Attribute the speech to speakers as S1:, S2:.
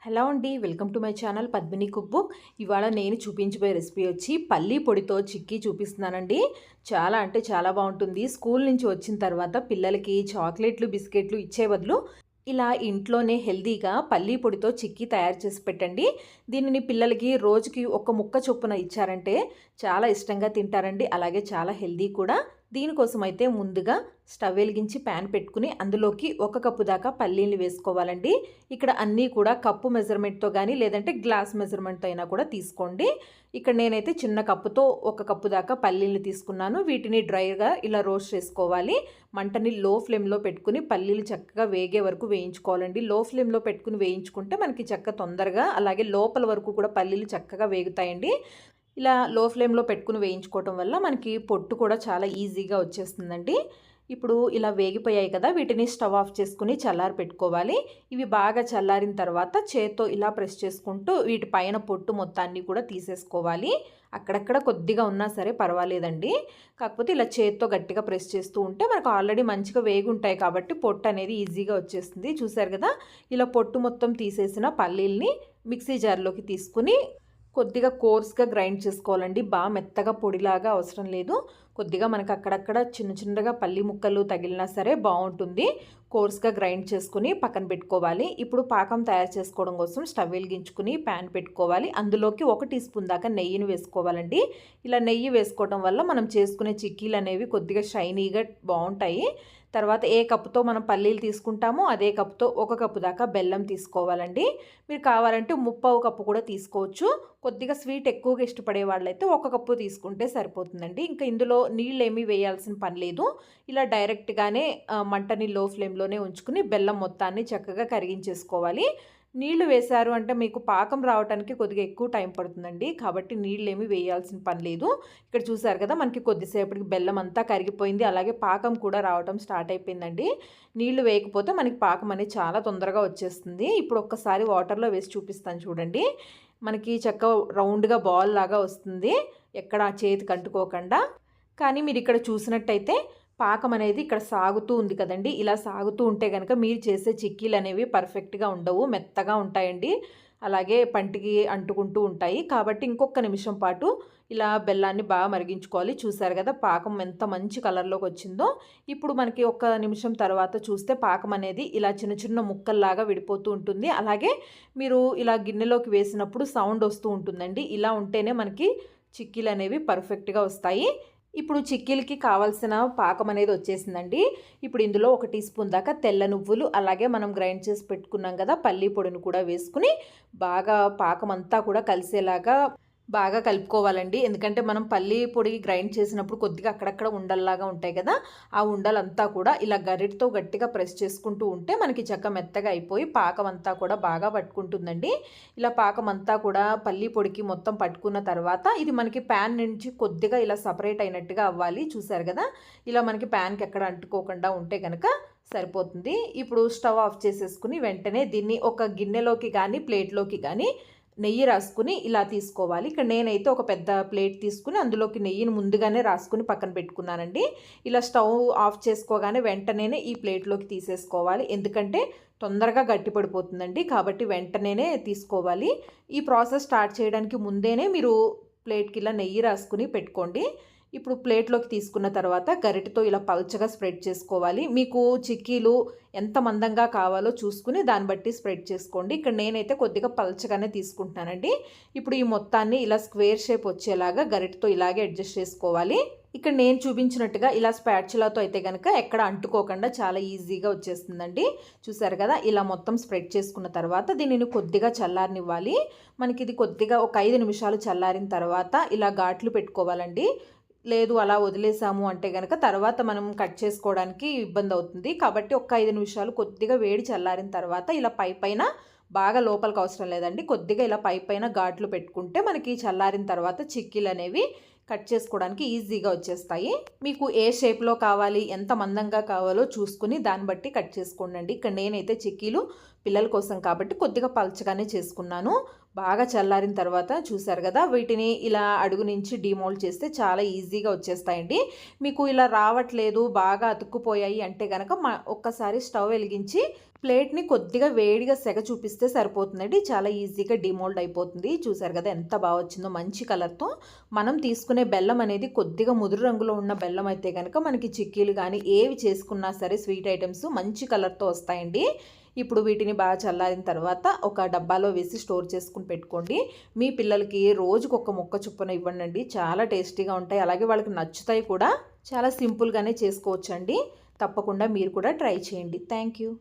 S1: Hello అండి, welcome to my channel Padmini cook book. ఇవాళ నేను చూపించబోయే రెసిపీ వచ్చి పల్లీ పొడితో చిక్కీ చూపిస్తున్నానండి. చాలా అంటే చాలా బాగుంటుంది. స్కూల్ నుంచి వచ్చిన తర్వాత పిల్లలకి చాక్లెట్లు బిస్కెట్లు ఇచ్చే బదులు ఇలా ఇంట్లోనే హెల్దీగా పల్లీ పొడితో చిక్కీ తయారు చేసి పెట్టండి. దీనిని పిల్లలకి రోజుకి ఒక ముక్క చొప్పున ఇచ్చారంటే చాలా ఇష్టంగా తింటారండి. అలాగే చాలా హెల్దీ కూడా. దీనికోసం అయితే ముందుగా స్టవ్ వెలిగించి ప్యాన్ పెట్టుకుని అందులోకి 1 కప్పు దాకా పల్లీలు వేసుకోవాలండి. ఇక్కడ అన్నీ కూడా కప్పు మెజర్మెంట్తో కానీ లేదంటే గ్లాస్ మెజర్మెంట్తో అయినా కూడా తీసుకోండి. ఇక్కడ నేనైతే చిన్న కప్పుతో 1 కప్పు దాకా పల్లీలు తీసుకున్నాను. వీటిని డ్రైగా ఇలా రోస్ట్ చేసుకోవాలి. మంటని లో ఫ్లేమ్లో పెట్టుకుని పల్లీలు చక్కగా వేగే వరకు వేయించుకోవాలండి. లో ఫ్లేమ్లో పెట్టుకుని వేయించుకుంటే మనకి తొందరగా అలాగే లోపల వరకు కూడా పల్లీలు చక్కగా వేగుతాయండి. ఇలా లో ఫ్లేమ్లో పెట్టుకుని వేయించుకోవటం వల్ల మనకి పొట్టు కూడా చాలా ఈజీగా వచ్చేస్తుందండి. ఇప్పుడు ఇలా వేగిపోయాయి కదా, వీటిని స్టవ్ ఆఫ్ చేసుకుని చల్లారి పెట్టుకోవాలి. ఇవి బాగా చల్లారిన తర్వాత చేత్తో ఇలా ప్రెస్ చేసుకుంటూ వీటి పైన పొట్టు మొత్తాన్ని కూడా తీసేసుకోవాలి. అక్కడక్కడ కొద్దిగా ఉన్నా సరే పర్వాలేదండి. కాకపోతే ఇలా చేత్తో గట్టిగా ప్రెస్ చేస్తూ ఉంటే మనకు ఆల్రెడీ మంచిగా వేగి ఉంటాయి కాబట్టి పొట్టు అనేది ఈజీగా వచ్చేస్తుంది. చూసారు కదా, ఇలా పొట్టు మొత్తం తీసేసిన పల్లీల్ని మిక్సీ జార్లోకి తీసుకుని కొద్దిగా కోర్స్గా గ్రైండ్ చేసుకోవాలండి. బాగా మెత్తగా పొడిలాగా అవసరం లేదు. కొద్దిగా మనకు అక్కడక్కడ చిన్నగా పల్లి ముక్కలు తగిలినా సరే బాగుంటుంది. కోర్స్గా గ్రైండ్ చేసుకుని పక్కన పెట్టుకోవాలి. ఇప్పుడు పాకం తయారు చేసుకోవడం కోసం స్టవ్ వెలిగించుకుని ప్యాన్ పెట్టుకోవాలి. అందులోకి 1 టీ స్పూన్ దాకా నెయ్యిని వేసుకోవాలండి. ఇలా నెయ్యి వేసుకోవడం వల్ల మనం చేసుకునే చిక్కీలు అనేవి కొద్దిగా షైనీగా బాగుంటాయి. తర్వాత ఏ కప్పుతో మనం పల్లీలు తీసుకుంటామో అదే కప్పుతో 1 కప్పు దాకా బెల్లం తీసుకోవాలండి. మీరు కావాలంటే 1/2 కప్పు కూడా తీసుకోవచ్చు. కొద్దిగా స్వీట్ ఎక్కువగా ఇష్టపడే వాళ్ళైతే 1 కప్పు తీసుకుంటే సరిపోతుందండి. ఇంకా ఇందులో నీళ్ళు ఏమీ వేయాల్సిన పని లేదు. ఇలా డైరెక్ట్గానే మంటని లో ఫ్లేమ్లోనే ఉంచుకుని బెల్లం మొత్తాన్ని చక్కగా కరిగించేసుకోవాలి. నీళ్లు వేశారు అంటే మీకు పాకం రావడానికి కొద్దిగా ఎక్కువ టైం పడుతుందండి. కాబట్టి నీళ్ళు ఏమీ వేయాల్సిన పని లేదు. ఇక్కడ చూసారు కదా, మనకి కొద్దిసేపటికి బెల్లం అంతా కరిగిపోయింది. అలాగే పాకం కూడా రావడం స్టార్ట్ అయిపోయిందండి. నీళ్లు వేయకపోతే మనకి పాకం అనేది చాలా తొందరగా వచ్చేస్తుంది. ఇప్పుడు ఒక్కసారి వాటర్లో వేసి చూపిస్తాను చూడండి. మనకి రౌండ్గా బాల్ లాగా వస్తుంది, ఎక్కడ చేతికి అంటుకోకుండా. కానీ మీరు ఇక్కడ చూసినట్టయితే పాకం అనేది ఇక్కడ సాగుతూ ఉంది కదండి. ఇలా సాగుతూ ఉంటే కనుక మీరు చేసే చిక్కీలు అనేవి పర్ఫెక్ట్గా ఉండవు, మెత్తగా ఉంటాయండి. అలాగే పంటికి అంటుకుంటూ ఉంటాయి. కాబట్టి ఇంకొక నిమిషం పాటు ఇలా బెల్లాన్ని బాగా మరిగించుకోవాలి. చూసారు కదా, పాకం ఎంత మంచి కలర్లోకి వచ్చిందో. ఇప్పుడు మనకి 1 నిమిషం తర్వాత చూస్తే పాకం అనేది ఇలా చిన్న ముక్కల్లాగా విడిపోతూ ఉంటుంది. అలాగే మీరు ఇలా గిన్నెలోకి వేసినప్పుడు సౌండ్ వస్తూ ఉంటుందండి. ఇలా ఉంటేనే మనకి చిక్కీలు అనేవి పర్ఫెక్ట్గా వస్తాయి. ఇప్పుడు చిక్కీలకి కావాల్సిన పాకం అనేది వచ్చేసిందండి. ఇప్పుడు ఇందులో 1 టీ స్పూన్ దాకా తెల్ల నువ్వులు, అలాగే మనం గ్రైండ్ చేసి పెట్టుకున్నాం కదా పల్లీ పొడిని కూడా వేసుకుని బాగా పాకం అంతా కూడా కలిసేలాగా బాగా కలుపుకోవాలండి. ఎందుకంటే మనం పల్లీ పొడి గ్రైండ్ చేసినప్పుడు కొద్దిగా అక్కడక్కడ ఉండల్లాగా ఉంటాయి కదా, ఆ ఉండలంతా కూడా ఇలా గరిటతో గట్టిగా ప్రెస్ చేసుకుంటూ ఉంటే మనకి మెత్తగా అయిపోయి పాకం అంతా కూడా బాగా పట్టుకుంటుందండి. ఇలా పాకం అంతా కూడా పల్లీ పొడికి మొత్తం పట్టుకున్న తర్వాత ఇది మనకి ప్యాన్ నుంచి కొద్దిగా ఇలా సపరేట్ అయినట్టుగా అవ్వాలి. చూసారు కదా, ఇలా మనకి ప్యాన్కి ఎక్కడ అంటుకోకుండా ఉంటే కనుక సరిపోతుంది. ఇప్పుడు స్టవ్ ఆఫ్ చేసేసుకుని వెంటనే దీన్ని ఒక గిన్నెలోకి కానీ ప్లేట్లోకి కానీ నెయ్యి రాసుకుని ఇలా తీసుకోవాలి. ఇక్కడ నేనైతే ఒక పెద్ద ప్లేట్ తీసుకుని అందులోకి నెయ్యిని ముందుగానే రాసుకుని పక్కన పెట్టుకున్నానండి. ఇలా స్టవ్ ఆఫ్ చేసుకోగానే వెంటనే ఈ ప్లేట్లోకి తీసేసుకోవాలి. ఎందుకంటే తొందరగా గట్టిపడిపోతుందండి. కాబట్టి వెంటనే తీసుకోవాలి. ఈ ప్రాసెస్ స్టార్ట్ చేయడానికి ముందేనే మీరు ప్లేట్కి ఇలా నెయ్యి రాసుకుని పెట్టుకోండి. ఇప్పుడు ప్లేట్లోకి తీసుకున్న తర్వాత గరిటెతో ఇలా పల్చగా స్ప్రెడ్ చేసుకోవాలి. మీకు చిక్కీలు ఎంత మందంగా కావాలో చూసుకుని దాన్ని బట్టి స్ప్రెడ్ చేసుకోండి. ఇక్కడ నేనైతే కొద్దిగా పల్చగానే తీసుకుంటున్నానండి. ఇప్పుడు ఈ మొత్తాన్ని ఇలా స్క్వేర్ షేప్ వచ్చేలాగా గరిటెతో ఇలాగే అడ్జస్ట్ చేసుకోవాలి. ఇక్కడ నేను చూపించినట్టుగా ఇలా స్పాచులాతో అయితే కనుక ఎక్కడ అంటుకోకుండా చాలా ఈజీగా వచ్చేస్తుందండి. చూసారు కదా, ఇలా మొత్తం స్ప్రెడ్ చేసుకున్న తర్వాత దీనిని కొద్దిగా చల్లారనివ్వాలి. మనకి ఇది కొద్దిగా ఒక 5 నిమిషాలు చల్లారిన తర్వాత ఇలా ఘాట్లు పెట్టుకోవాలండి. లేదు అలా వదిలేసాము అంటే కనుక తర్వాత మనం కట్ చేసుకోవడానికి ఇబ్బంది అవుతుంది. కాబట్టి ఒక 5 నిమిషాలు కొద్దిగా వేడి చల్లారిన తర్వాత ఇలా పైన బాగా లోపలికి అవసరం లేదండి, కొద్దిగా ఇలా పైన ఘాట్లు పెట్టుకుంటే మనకి చల్లారిన తర్వాత చిక్కీలు అనేవి కట్ చేసుకోవడానికి ఈజీగా వచ్చేస్తాయి. మీకు ఏ షేప్లో కావాలి, ఎంత మందంగా కావాలో చూసుకుని దాన్ని బట్టి కట్ చేసుకోండి. ఇక్కడ నేనైతే చిక్కీలు పిల్లల కోసం కాబట్టి కొద్దిగా పల్చగానే చేసుకున్నాను. బాగా చల్లారిన తర్వాత చూసారు కదా, వీటిని ఇలా అడుగు నుంచి డీమోల్డ్ చేస్తే చాలా ఈజీగా వచ్చేస్తాయండి. మీకు ఇలా రావట్లేదు, బాగా అతుక్కుపోయాయి అంటే కనుక ఒక్కసారి స్టవ్ వెలిగించి ప్లేట్‌ని కొద్దిగా వేడిగా సెగ చూపిస్తే సరిపోతుందండి. చాలా ఈజీగా డీమోల్డ్ అయిపోతుంది. చూసారు కదా ఎంత బాగా వచ్చిందో మంచి కలర్‌తో. మనం తీసుకునే బెల్లం అనేది కొద్దిగా ముదురు రంగులో ఉన్న బెల్లం అయితే గనక మనకి చిక్కీలు గానీ ఏవి చేసుకున్నా సరే స్వీట్ ఐటెమ్స్ మంచి కలర్‌తో వస్తాయండి. ఇప్పుడు వీటిని బాగా చల్లారిన తర్వాత ఒక డబ్బాలో వేసి స్టోర్ చేసుకొని పెట్టుకోండి. మీ పిల్లలకి రోజుకొక ముక్క చొప్పున ఇవ్వండండి. చాలా టేస్టీగా ఉంటాయి. అలాగే వాళ్ళకి నచ్చుతాయి కూడా. చాలా సింపుల్‌గానే చేసుకోవచ్చండి. తప్పకుండా మీరు కూడా ట్రై చేయండి. Thank you.